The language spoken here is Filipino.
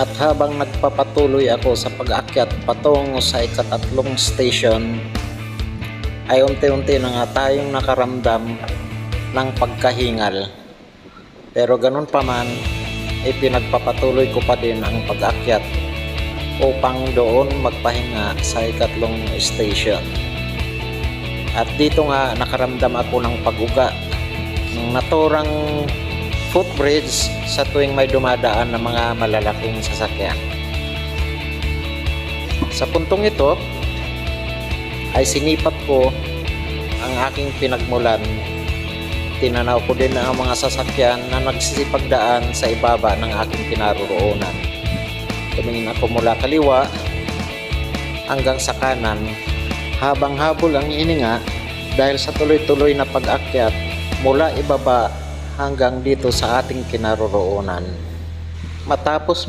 At habang nagpapatuloy ako sa pag-akyat patungo sa ikatatlong station, ay unti-unti na nga tayong nakaramdam ng pagkahingal. Pero ganun pa man, pinagpapatuloy ko pa din ang pag-akyat upang doon magpahinga sa ikatlong station. At dito nga nakaramdam ako ng pag-uga ng naturang footbridge sa tuwing may dumadaan ng mga malalaking sasakyan. Sa puntong ito ay sinipat ko ang aking pinagmulan. Tinanaw ko din ang mga sasakyan na nagsisipagdaan sa ibaba ng aking kinaroroonan. Tumingin ako mula kaliwa hanggang sa kanan habang habol ang hininga dahil sa tuloy-tuloy na pag-akyat mula ibaba hanggang dito sa ating kinaroroonan. Matapos